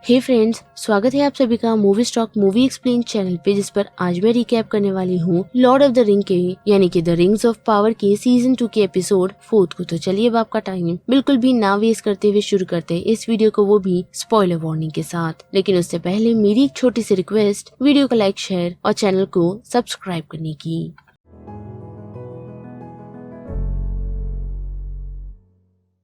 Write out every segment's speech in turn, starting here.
हे friends, स्वागत है आप सभी का movie stock movie explain channel पे, जिस पर आज मैं रिकैप करने वाली हूँ लॉर्ड ऑफ द रिंग के यानी कि द रिंग्स ऑफ पावर के सीजन 2 के एपिसोड 4 को। तो चलिए अब आपका टाइम बिल्कुल भी ना वेस्ट करते हुए शुरू करते हैं इस वीडियो को, वो भी स्पॉइलर वार्निंग के साथ। लेकिन उससे पहले मेरी एक छोटी सी रिक्वेस्ट, वीडियो को लाइक, शेयर और चैनल को सब्सक्राइब करने की।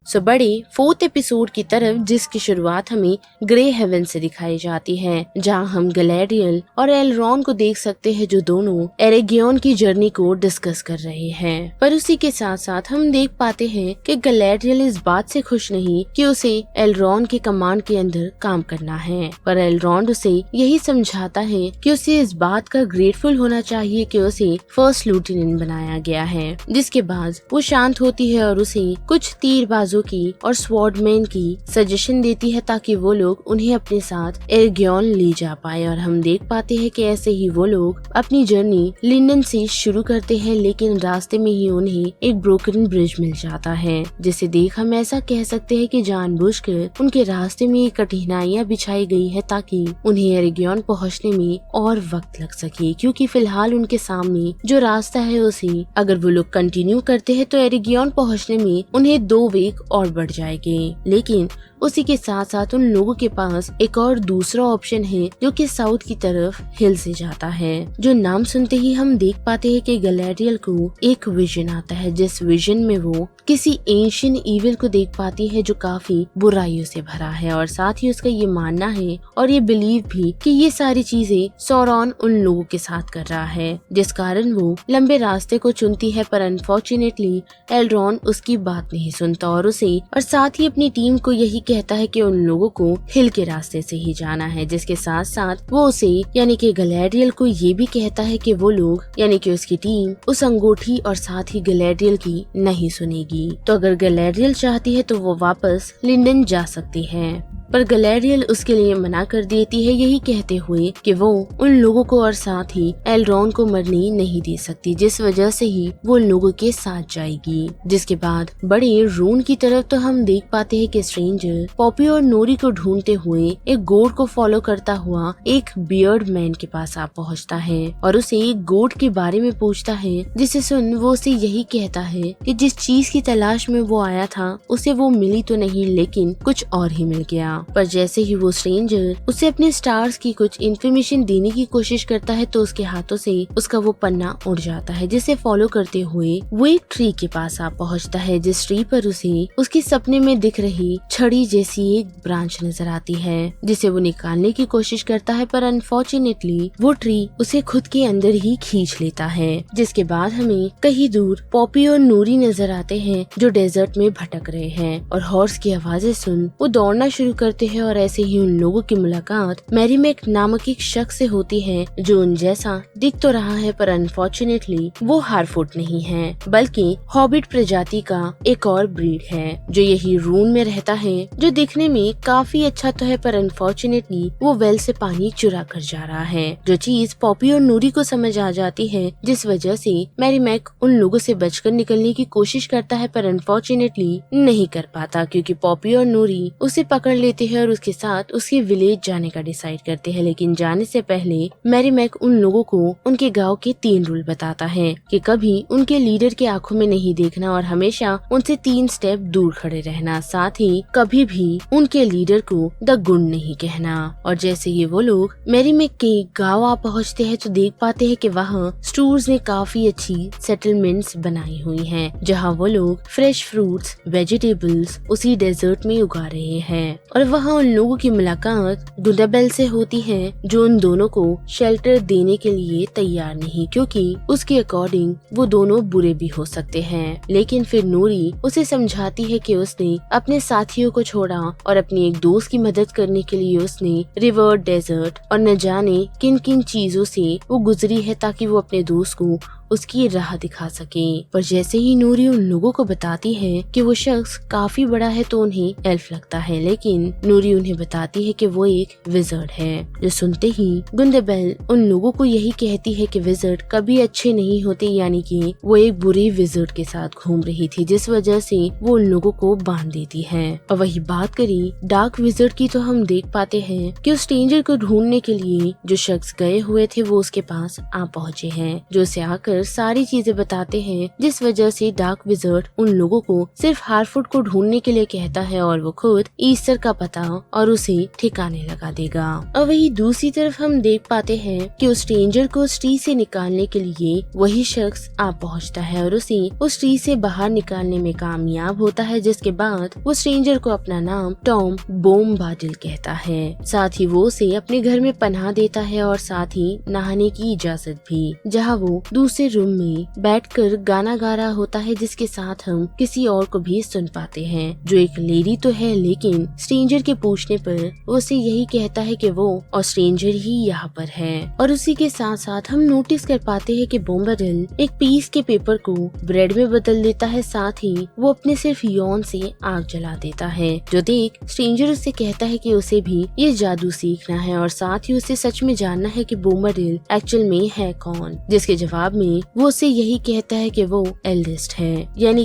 सो बड़े 4th एपिसोड की तरफ, जिसकी शुरुआत हमें ग्रे हेवन से दिखाई जाती है, जहां हम गैलेरियल और एलरॉन को देख सकते हैं जो दोनों एरेगियन की जर्नी को डिस्कस कर रहे हैं। पर उसी के साथ साथ हम देख पाते हैं कि गैलेरियल इस बात से खुश नहीं कि उसे एलरॉन के कमांड के अंदर काम करना है, पर एलरॉन उसे यही समझाता है कि उसे इस बात का ग्रेटफुल होना चाहिए कि उसे फर्स्ट लेफ्टिनेंट बनाया गया है। जिसके बाद वो शांत होती है और उसे कुछ तीरबाजों की और स्वॉर्डमैन की सजेशन देती है ताकि वो लोग उन्हें अपने साथ एरेगियन ले जा पाए। और हम देख पाते हैं कि ऐसे ही वो लोग अपनी जर्नी लिंडन से शुरू करते हैं, लेकिन रास्ते में ही उन्हें एक ब्रोकन ब्रिज मिल जाता है, जिसे देख हम ऐसा कह सकते हैं कि जानबूझकर उनके रास्ते में कठिनाइयां बिछाई गई है ताकि उन्हें एरेगियन पहुंचने में और वक्त लग सके, क्योंकि फिलहाल उनके सामने जो रास्ता है उसे अगर वो लोग कंटिन्यू करते हैं तो एरेगियन पहुंचने में उन्हें 2 वीक और बढ़ जाएंगे। लेकिन उसी के साथ साथ उन लोगों के पास एक और दूसरा ऑप्शन है जो कि साउथ की तरफ हिल से जाता है, जो नाम सुनते ही हम देख पाते हैं कि गैलेरियल को एक विजन आता है, जिस विजन में वो किसी एंशियंट इविल को देख पाती है जो काफी बुराइयों से भरा है। और साथ ही उसका ये मानना है और ये बिलीव भी कि ये सारी चीजें सौरॉन उन लोगों के साथ कर रहा है, जिस कारण वो लंबे रास्ते को चुनती है। पर अनफॉर्चुनेटली एलरॉन उसकी बात नहीं सुनता और साथ ही अपनी टीम को यही कहता है कि उन लोगों को हिल के रास्ते से ही जाना है। जिसके साथ साथ वो उसे यानी कि गैलेरियल को ये भी कहता है कि वो लोग यानी कि उसकी टीम उस अंगूठी और साथ ही गैलेरियल की नहीं सुनेगी। तो अगर गैलेरियल चाहती है तो वो वापस लिंडन जा सकती है, पर गैलेरियल उसके लिए मना कर देती है, यही कहते हुए कि वो उन लोगों को और साथ ही एलरॉन को मरने नहीं दे सकती, जिस वजह से ही वो उन लोगों के साथ जाएगी। जिसके बाद बड़े रून की तरफ तो हम देख पाते हैं कि स्ट्रेंजर पॉपी और नोरी को ढूंढते हुए एक गोट को फॉलो करता हुआ एक बियर्ड मैन के पास आ पहुंचता है और उसे एक गोट के बारे में पूछता है, जिसे सुन वो उसे यही कहता है कि जिस चीज की तलाश में वो आया था उसे वो मिली तो नहीं, लेकिन कुछ और ही मिल गया। पर जैसे ही वो स्ट्रेंजर उसे अपने स्टार्स की कुछ इन्फॉर्मेशन देने की कोशिश करता है तो उसके हाथों से उसका वो पन्ना उड़ जाता है, जिसे फॉलो करते हुए वो एक ट्री के पास आ पहुंचता है, जिस ट्री पर उसे उसके सपने में दिख रही छड़ी जैसी एक ब्रांच नजर आती है, जिसे वो निकालने की कोशिश करता है। पर अनफॉर्चुनेटली वो ट्री उसे खुद के अंदर ही खींच लेता है। जिसके बाद हमें कहीं दूर पॉपी और नूरी नजर आते हैं जो डेजर्ट में भटक रहे हैं और हॉर्स की आवाजें सुन वो दौड़ना शुरू करते हैं। और ऐसे ही उन लोगों की मुलाकात मैरीमैक नामक एक शख्स से होती है जो उन जैसा दिख तो रहा है, पर अनफॉर्चुनेटली वो हारफुट नहीं है, बल्कि हॉबिट प्रजाति का एक और ब्रीड है जो यही रून में रहता है, जो दिखने में काफी अच्छा तो है, पर अनफॉर्चुनेटली वो वेल से पानी चुरा कर जा रहा है, जो चीज पॉपी और नूरी को समझ आ जाती है, जिस वजह से मैरीमैक उन लोगों से बचकर निकलने की कोशिश करता है, पर अनफॉर्चुनेटली नहीं कर पाता, क्योंकि पॉपी और नूरी उसे पकड़ लेते हैं और उसके साथ उसके विलेज जाने का डिसाइड करते हैं। लेकिन जाने से पहले मैरीमैक उन लोगों को उनके गांव के 3 रूल बताता है कि कभी उनके लीडर की आंखों में नहीं देखना और हमेशा उनसे 3 स्टेप दूर खड़े रहना, साथ ही कभी भी उनके लीडर को द गुड नहीं कहना। और जैसे ही वो लोग मैरीमैक के गाँव आ पहुँचते हैं तो देख पाते हैं कि वहाँ स्टूर्स ने काफी अच्छी सेटलमेंट्स बनाई हुई हैं, जहाँ वो लोग फ्रेश फ्रूट्स, वेजिटेबल्स उसी डेजर्ट में उगा रहे हैं। और वहाँ उन लोगों की मुलाकात गुंदाबेल से होती है, जो उन दोनों को शेल्टर देने के लिए तैयार नहीं, क्योंकि उसके अकॉर्डिंग वो दोनों बुरे भी हो सकते हैं। लेकिन फिर नूरी उसे समझाती है कि उसने अपने साथियों को छोड़ा और अपनी एक दोस्त की मदद करने के लिए उसने रिवर, डेजर्ट और न जाने किन किन चीजों से वो गुजरी है ताकि वो अपने दोस्त को उसकी राह दिखा सके। पर जैसे ही नूरी उन लोगों को बताती है कि वो शख्स काफी बड़ा है तो उन्हें एल्फ लगता है, लेकिन नूरी उन्हें बताती है कि वो एक विजर्ड है। जो सुनते ही गुंदेबेल उन लोगों को यही कहती है कि विजर्ड कभी अच्छे नहीं होते, यानी कि वो एक बुरी विजर्ड के साथ घूम रही थी, जिस वजह से वो उन लोगों को बांध देती है। और वही बात करी डार्क विजर्ड की तो हम देख पाते हैं कि उस स्ट्रेंजर को ढूंढने के लिए जो शख्स गए हुए थे वो उसके पास आ पहुँचे हैं, जो उसे आकर सारी चीजें बताते हैं, जिस वजह से डार्क विजर्ड उन लोगों को सिर्फ हार्फुड को ढूंढने के लिए कहता है और वो खुद ईस्टर का पता और उसे ठिकाने लगा देगा। और वही दूसरी तरफ हम देख पाते हैं कि उस स्ट्रेंजर को उस ट्री से निकालने के लिए वही शख्स आ पहुंचता है और उसे उस ट्री से बाहर निकालने में कामयाब होता है, जिसके बाद वो स्ट्रेंजर को अपना नाम टॉम बोमबार्डिल कहता है। साथ ही वो उसे अपने घर में पनाह देता है और साथ ही नहाने की इजाजत भी, जहाँ वो दूसरे रूम में बैठकर गाना गा रहा होता है, जिसके साथ हम किसी और को भी सुन पाते हैं, जो एक लेडी तो है, लेकिन स्ट्रेंजर के पूछने पर वो उसे यही कहता है कि वो और स्ट्रेंजर ही यहाँ पर है। और उसी के साथ साथ हम नोटिस कर पाते हैं कि बोमबार्डिल एक पीस के पेपर को ब्रेड में बदल देता है, साथ ही वो अपने सिर्फ यौन से आग जला देता है, जो देख स्ट्रेंजर उससे कहता है कि उसे भी ये जादू सीखना है और साथ ही उसे सच में जानना है कि बोमबार्डिल एक्चुअल में है कौन, जिसके जवाब में वो उसे यही कहता है कि वो एल्डेस्ट है, यानी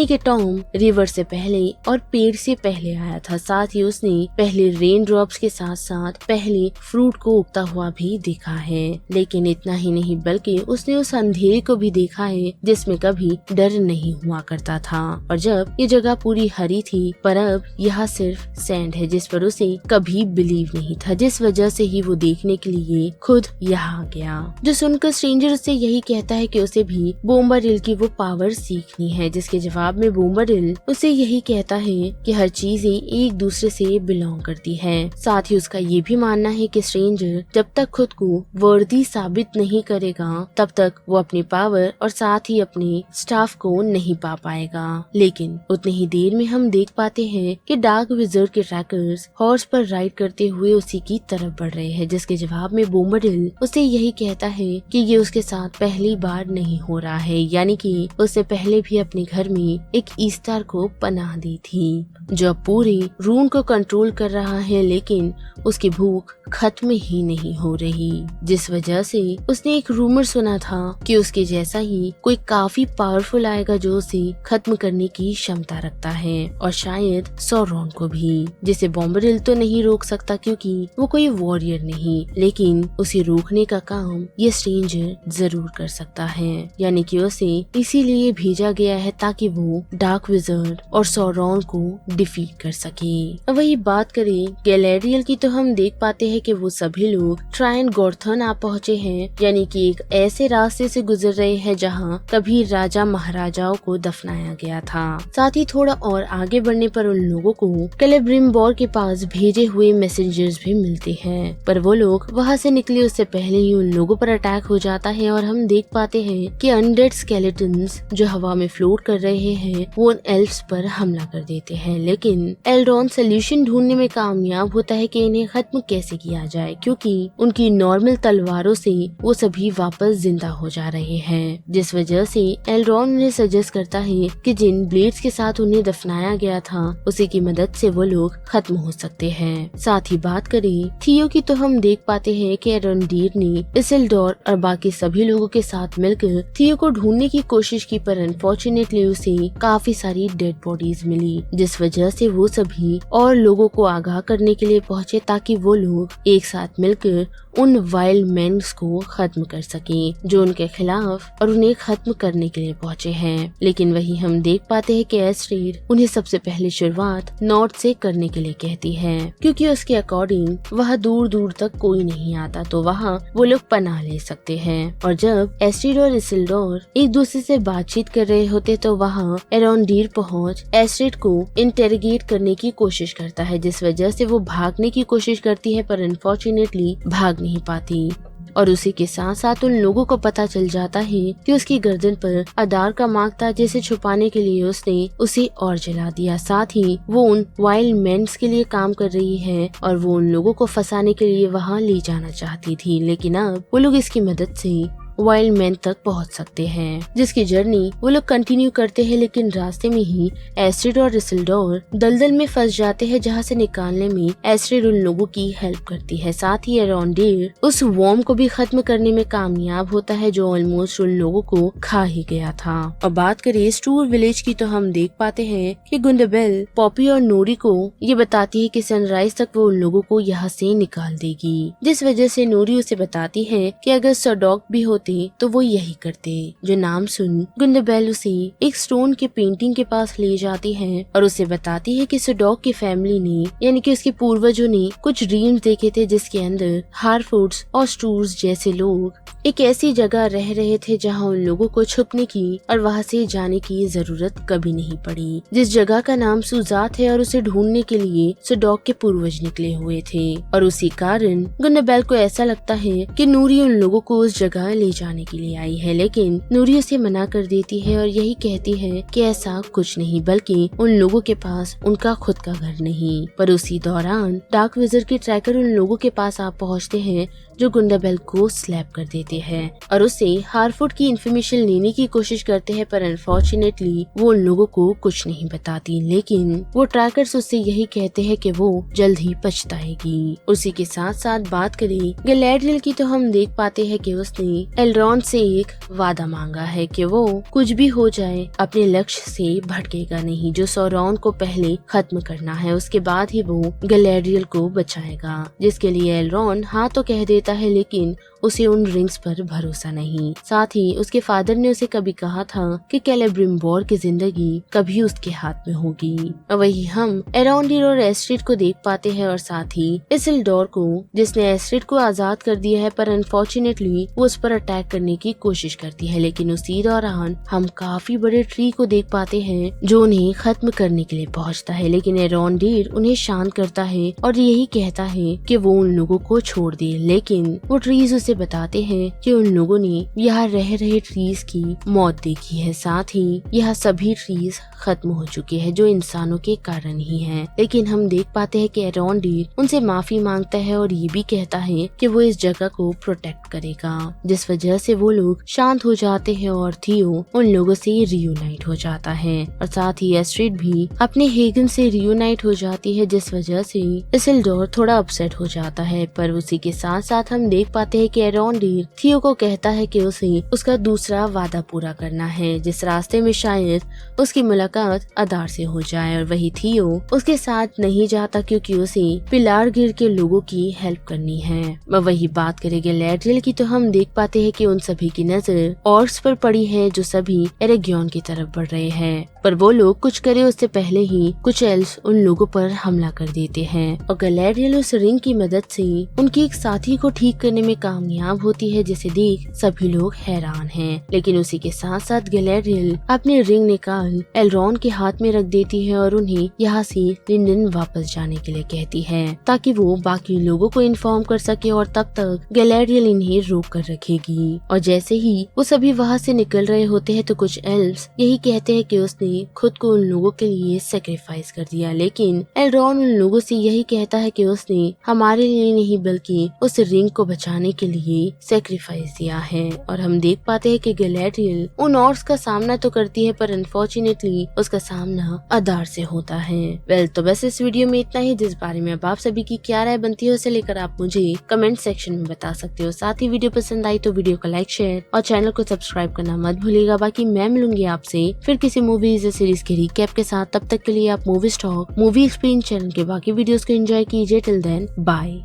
कि टॉम रिवर से पहले और पेड़ से पहले आया था। साथ ही उसने पहले रेन ड्रॉप्स के साथ साथ पहले फ्रूट को उगता हुआ भी देखा है, लेकिन इतना ही नहीं बल्कि उसने उस अंधेरे को भी देखा है जिसमें कभी डर नहीं हुआ करता था, और जब ये जगह पूरी हरी थी, पर अब यहाँ सिर्फ सैंड है जिस पर उसे कभी बिलीव नहीं था, जिस वजह से ही वो देखने के लिए खुद यहाँ आ गया। जो सुनकर स्ट्रेंजर उससे यही कहता है कि उसे भी बोमबार्डिल की वो पावर सीखनी है, जिसके जवाब में बोमबार्डिल उसे यही कहता है कि हर चीजें एक दूसरे से बिलोंग करती है। साथ ही उसका ये भी मानना है कि स्ट्रेंजर जब तक खुद को वर्दी साबित नहीं करेगा तब तक वो अपनी पावर और साथ ही अपने स्टाफ को नहीं पा पाएगा। लेकिन उतनी ही देर में हम देख पाते हैं कि डार्क विजर्ड के ट्रैकर्स हॉर्स पर राइड करते हुए उसी की तरफ बढ़ रहे हैं, जिसके जवाब में बोमबार्डिल उसे यही कहता है कि ये उसके साथ पहली बार नहीं हो रहा है, यानी कि उससे पहले भी अपने घर में एक ईस्टर को पनाह दी थी, जो पूरे रूम को कंट्रोल कर रहा है, लेकिन उसकी भूख खत्म ही नहीं हो रही, जिस वजह से उसने एक रूमर सुना था कि उसके जैसा ही कोई काफी पावरफुल आएगा जो उसे खत्म करने की क्षमता रखता है, और शायद सौरॉन को भी, जिसे बोमबार्डिल तो नहीं रोक सकता क्योंकि वो कोई वॉरियर नहीं, लेकिन उसे रोकने का काम ये स्ट्रेंजर जरूर कर सकता है, यानी कि उसे इसीलिए भेजा गया है ताकि वो डार्क विजर्ड और सौरॉन को डिफीट कर सके। वही बात करें गैलेरियल की तो हम देख पाते हैं कि वो सभी लोग ट्रायन गॉर्थन आ पहुँचे हैं, यानी कि एक ऐसे रास्ते से गुजर रहे हैं जहाँ कभी राजा महाराजाओं को दफनाया गया था। साथ ही थोड़ा और आगे बढ़ने पर उन लोगों को कैलेब्रिम्बोर के पास भेजे हुए मैसेंजर्स भी मिलते हैं, पर वो लोग वहाँ से निकले उससे पहले ही उन लोगों पर अटैक हो जाता है और हम देख पाते हैं कि अनडेड स्केलेटन्स जो हवा में फ्लोट कर रहे हैं वो उन एल्फ्स पर हमला कर देते हैं, लेकिन एल्रॉन सोल्यूशन ढूंढने में कामयाब होता है कि इन्हें खत्म कैसे किया जाए, क्योंकि उनकी नॉर्मल तलवारों से वो सभी वापस जिंदा हो जा रहे हैं, जिस वजह से एल्रॉन उन्हें सजेस्ट करता है कि जिन ब्लेड्स के साथ उन्हें दफनाया गया था उसी की मदद से वो लोग खत्म हो सकते हैं। साथ ही बात करें थियो की तो हम देख पाते हैं कि एरोंडीर ने इसिल्डोर और बाकी सभी लोगों के साथ मिलकर थियो को ढूंढने की कोशिश की, पर अनफॉर्चुनेटली उसे काफी सारी डेड बॉडीज मिली, जिस वजह से वो सभी और लोगों को आगाह करने के लिए पहुंचे ताकि वो लोग एक साथ मिलकर उन वाइल्ड मैन्स को खत्म कर सकें जो उनके खिलाफ और उन्हें खत्म करने के लिए पहुंचे हैं। लेकिन वही हम देख पाते हैं कि एस्ट्रेड उन्हें सबसे पहले शुरुआत नॉर्थ से करने के लिए कहती है, क्योंकि उसके अकॉर्डिंग वहाँ दूर दूर तक कोई नहीं आता तो वहाँ वो लोग पनाह ले सकते हैं। और जब एस्ट्रेड और इसिल्डोर एक दूसरे से बातचीत कर रहे होते तो वहाँ एरोंडीर पहुँच एस्ट्रेड को इंटेरोगेट करने की कोशिश करता है, जिस वजह से वो भागने की कोशिश करती है पर अनफॉर्चुनेटली भाग नहीं पाती। और उसी के साथ साथ उन लोगों को पता चल जाता है कि उसकी गर्दन पर अदार का मार्क था, जिसे छुपाने के लिए उसने उसे और जला दिया। साथ ही वो उन वाइल्ड मैन्स के लिए काम कर रही है और वो उन लोगों को फंसाने के लिए वहाँ ले जाना चाहती थी, लेकिन अब वो लोग इसकी मदद से वाइल्ड मैन तक पहुंच सकते हैं, जिसकी जर्नी वो लोग कंटिन्यू करते हैं। लेकिन रास्ते में ही एस्ट्रिड और इसिल्डोर दलदल में फंस जाते हैं, जहाँ से निकालने में एस्ट्रिड उन लोगों की हेल्प करती है। साथ ही एरोंडेर उस वॉर्म को भी खत्म करने में कामयाब होता है जो ऑलमोस्ट उन लोगों को खा ही गया था। और बात करें स्टूर विलेज की तो हम देख पाते हैं कि गुंडाबेल पॉपी और नोरी को ये बताती है कि सनराइज तक वो उन लोगों को यहाँ से निकाल देगी, जिस वजह से नोरी उसे बताती है कि अगर सडॉक भी होते तो वो यही करते। जो नाम सुन गुंडाबेल उसे एक स्टोन के पेंटिंग के पास ले जाती है और उसे बताती है कि सडॉक की फैमिली ने यानी कि उसके पूर्वजों ने कुछ ड्रीम्स देखे थे जिसके अंदर हारफुड्स और स्टूर्स जैसे लोग एक ऐसी जगह रह रहे थे जहां उन लोगों को छुपने की और वहां से जाने की जरूरत कभी नहीं पड़ी, जिस जगह का नाम सुजात है। और उसे ढूंढने के लिए सडॉक के पूर्वज निकले हुए थे और उसी कारण गुंडाबेल को ऐसा लगता है कि नूरी उन लोगों को उस जगह ले जाने के लिए आई है, लेकिन नूरी उसे मना कर देती है और यही कहती है कि ऐसा कुछ नहीं, बल्कि उन लोगों के पास उनका खुद का घर नहीं। पर उसी दौरान डार्क विजर के ट्रैकर उन लोगों के पास आ पहुँचते हैं जो गुंडाबेल को स्लैप कर देते हैं और उसे हारफुड की इन्फॉर्मेशन लेने की कोशिश करते हैं, पर अनफॉर्चुनेटली वो उन लोगों को कुछ नहीं बताती। लेकिन वो ट्रैकर्स उससे यही कहते हैं कि वो जल्द ही पछताएगी। उसी के साथ साथ बात करें गैलेड्रियल की तो हम देख पाते हैं कि उसने एलरॉन से एक वादा मांगा है कि वो कुछ भी हो जाए अपने लक्ष्य से भटकेगा नहीं, जो सौरॉन को पहले खत्म करना है, उसके बाद ही वो गैलेड्रियल को बचाएगा। जिसके लिए एलरॉन हाँ तो कह देता है, लेकिन उसे उन रिंग्स पर भरोसा नहीं। साथ ही उसके फादर ने उसे कभी कहा था कि कैलेब्रिम्बोर की जिंदगी कभी उसके हाथ में होगी। और वही हम एरोंडेर और एस्ट्रिड को देख पाते हैं और साथ ही इसिल्डोर को, जिसने एस्ट्रिड को आजाद कर दिया है, पर अनफॉर्चुनेटली वो उस पर अटैक करने की कोशिश करती है। लेकिन उसी दौरान हम काफी बड़े ट्री को देख पाते हैं जो उन्हें खत्म करने के लिए पहुँचता है, लेकिन एरोंडेर उन्हें शांत करता है और यही कहता है कि वो उन लोगों को छोड़ दे। लेकिन वो ट्रीज उसे बताते हैं कि उन लोगों ने यहाँ रह रहे ट्रीज की मौत देखी है, साथ ही यहाँ सभी ट्रीज खत्म हो चुके हैं जो इंसानों के कारण ही हैं। लेकिन हम देख पाते हैं कि एरोंडेर उनसे माफी मांगता है और ये भी कहता है कि वो इस जगह को प्रोटेक्ट करेगा, जिस वजह से वो लोग शांत हो जाते हैं और थियो उन लोगों से रियूनाइट हो जाता है। और साथ ही एस्ट्रिड भी अपने हेगन से रियूनाइट हो जाती है, जिस वजह से इसिल्डोर थोड़ा अपसेट हो जाता है। पर उसी के साथ साथ हम देख पाते हैं कि एरोंडेर थियो को कहता है कि उसे उसका दूसरा वादा पूरा करना है, जिस रास्ते में शायद उसकी मुलाकात अदार से हो जाए। और वही थियो उसके साथ नहीं जाता क्योंकि उसे पिलारगिर के लोगों की हेल्प करनी है। वही बात करें गैलेड्रियल की तो हम देख पाते हैं कि उन सभी की नजर ऑर्क्स पर पड़ी है जो सभी एरेगियन की तरफ बढ़ रहे हैं, पर वो लोग कुछ करे उससे पहले ही कुछ एल्फ्स उन लोगों पर हमला कर देते हैं और गैलेड्रियल उस रिंग की मदद से उनकी एक साथी को ठीक करने में कामयाब होती है, जिसे देख सभी लोग हैरान हैं। लेकिन उसी के साथ साथ गैलेड्रियल अपनी रिंग निकाल एलरॉन के हाथ में रख देती है और उन्हें यहाँ से लिंडन वापस जाने के लिए कहती है ताकि वो बाकी लोगों को इन्फॉर्म कर सके, और तब तक गैलेड्रियल इन्हें रोक कर रखेगी। और जैसे ही वो सभी वहाँ से निकल रहे होते हैं तो कुछ एल्फ्स यही कहते हैं कि उसने खुद को उन लोगों के लिए सेक्रीफाइस कर दिया, लेकिन एलरॉन उन लोगों से यही कहता है कि उसने हमारे लिए नहीं बल्कि उस रिंग को बचाने के लिए सेक्रीफाइस दिया है। और हम देख पाते हैं कि गैलेड्रियल उन ऑर्क्स का सामना तो करती है, पर अनफॉर्चुनेटली उसका सामना अदार से होता है। तो बस इस वीडियो में इतना ही, जिस बारे में अब आप सभी की क्या राय बनती है उसे लेकर आप मुझे कमेंट सेक्शन में बता सकते हो। साथ ही वीडियो पसंद आई तो वीडियो को लाइक, शेयर और चैनल को सब्सक्राइब करना मत भूलिएगा। बाकी मैं मिलूंगी आपसे फिर किसी मूवीज या सीरीज के रिकैप के साथ। तब तक के लिए आप movie stock movie experience channel के बाकी वीडियोस को एंजॉय कीजिए। Till then bye.